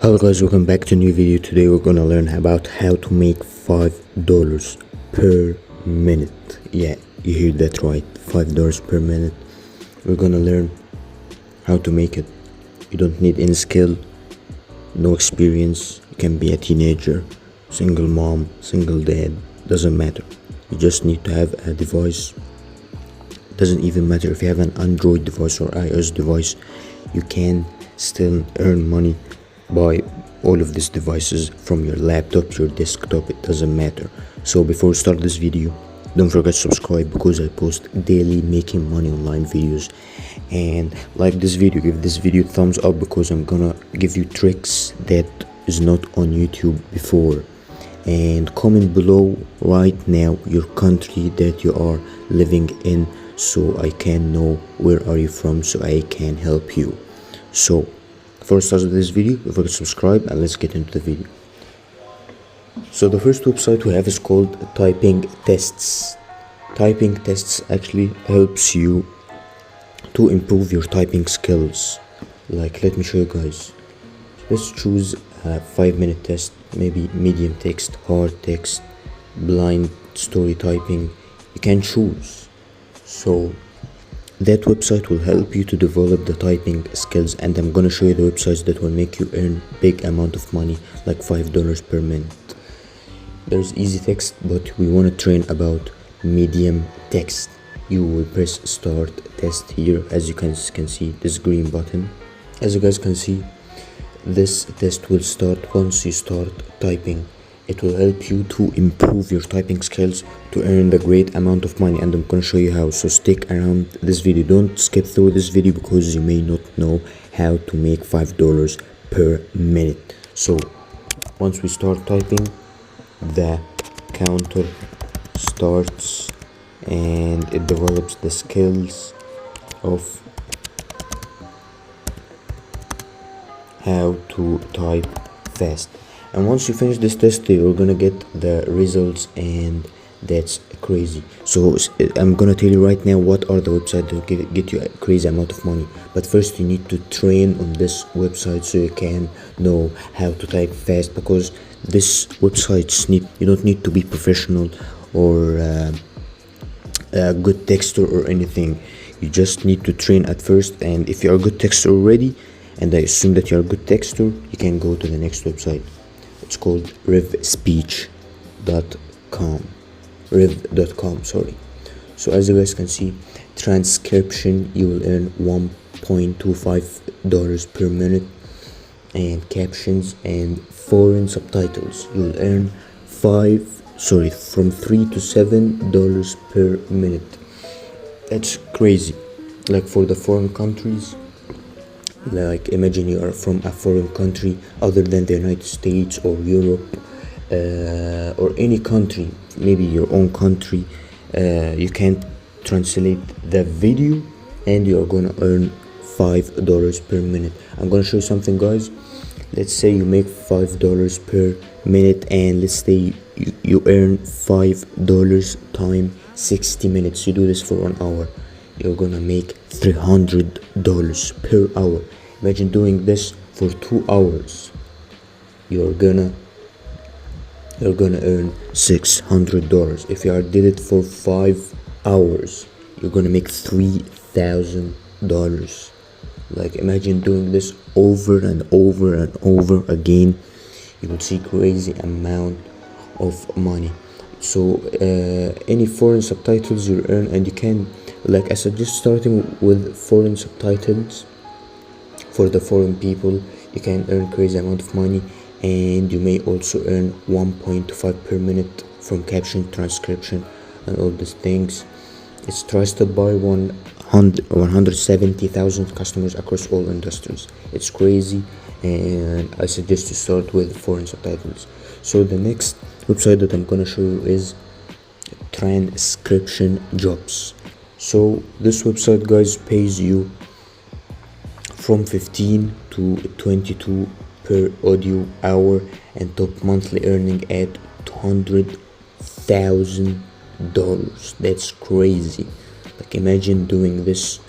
Hello guys, welcome back to a new video. Today we're gonna learn about how to make $5 per minute. Yeah, you heard that right, $5 per minute. We're gonna learn how to make it. You don't need any skill, no experience. You can be a teenager, single mom, single dad, doesn't matter. You just need to have a device. Doesn't even matter if you have an Android device or iOS device, you can still earn money by all of these devices from your laptop, your desktop, it doesn't matter. So before we start this video, don't forget to subscribe because I post daily making money online videos. And like this video, give this video thumbs up because I'm gonna give you tricks that is not on YouTube before. And comment below right now your country that you are living in so I can know where are you from, so I can help you. So before we start this video, don't forget to subscribe and let's get into the video. So the first website we have is called Typing Tests. Typing Tests actually helps you to improve your typing skills. Like, let me show you guys. Let's choose a 5-minute test, maybe medium text, hard text, blind story typing. You can choose. So that website will help you to develop the typing skills, and I'm gonna show you the websites that will make you earn big amount of money, like $5 per minute. There's easy text, but we want to train about medium text. You will press start test here. As you can see this green button. As you guys can see, this test will start once you start typing. It will help you to improve your typing skills to earn the great amount of money, and I'm gonna show you how. So stick around this video, don't skip through this video because you may not know how to make $5 per minute. So once we start typing, the counter starts and it develops the skills of how to type fast. And once you finish this test, you're gonna get the results, and that's crazy. So I'm gonna tell you right now what are the websites that get you a crazy amount of money. But first you need to train on this website so you can know how to type fast, because this websites you don't need to be professional or a good texter or anything. You just need to train at first, and if you are a good texter already, and I assume that you're a good texter, you can go to the next website. It's called rev.com, sorry. So as you guys can see, transcription, you will earn $1.25 per minute, and captions and foreign subtitles, you will earn from $3 to $7 per minute. That's crazy. Like for the foreign countries, like imagine you are from a foreign country other than the United States or Europe, or any country, maybe your own country. You can translate the video and you are gonna earn $5 per minute. I'm gonna show you something, guys. Let's say you make $5 per minute, and let's say you earn $5 times 60 minutes. You do this for 1 hour, you're gonna make $300 per hour. Imagine doing this for 2 hours. You're gonna earn $600. If you did it for 5 hours, you're gonna make $3,000. Like imagine doing this over and over and over again. You will see crazy amount of money. So any foreign subtitles you earn, and you can, like I suggest starting with foreign subtitles for the foreign people. You can earn crazy amount of money, and you may also earn 1.25 per minute from caption, transcription, and all these things. It's trusted by 170,000 customers across all industries. It's crazy, and I suggest to start with foreign subtitles. So the next website that I'm gonna show you is transcription jobs. So this website, guys, pays you from 15 to 22 per audio hour, and top monthly earning at $200,000. That's crazy. Like imagine doing this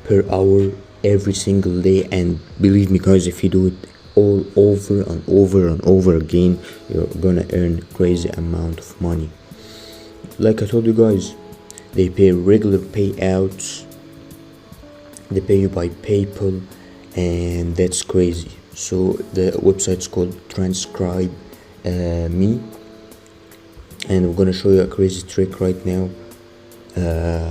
per hour every single day, and believe me guys, if you do it all over and over and over again, you're gonna earn crazy amount of money. Like I told you guys, they pay regular payouts, they pay you by PayPal, and that's crazy. So the website's called Transcribe Me, and we're gonna show you a crazy trick right now.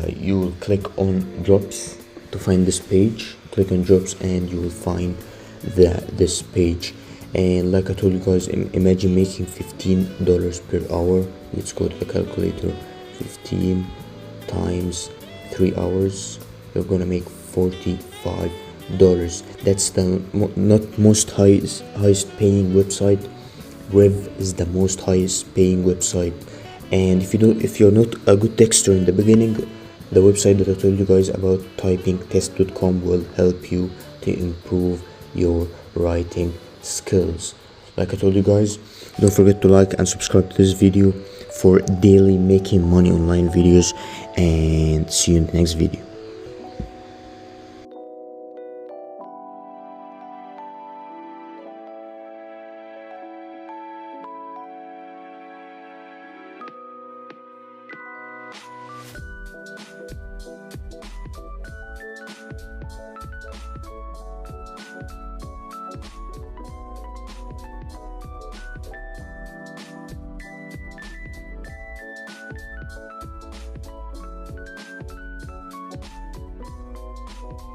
You will click on jobs to find this page. Click on jobs and you will find this page. And like I told you guys, imagine making $15 per hour. Let's go to the calculator. 15 times 3 hours, you're gonna make $45. That's the not most highest paying website. Rev is the most highest paying website. And if you're not a good texter in the beginning, the website that I told you guys about, typingtest.com, will help you to improve your writing skills. Like I told you guys, don't forget to like and subscribe to this video for daily making money online videos, and see you in the next video.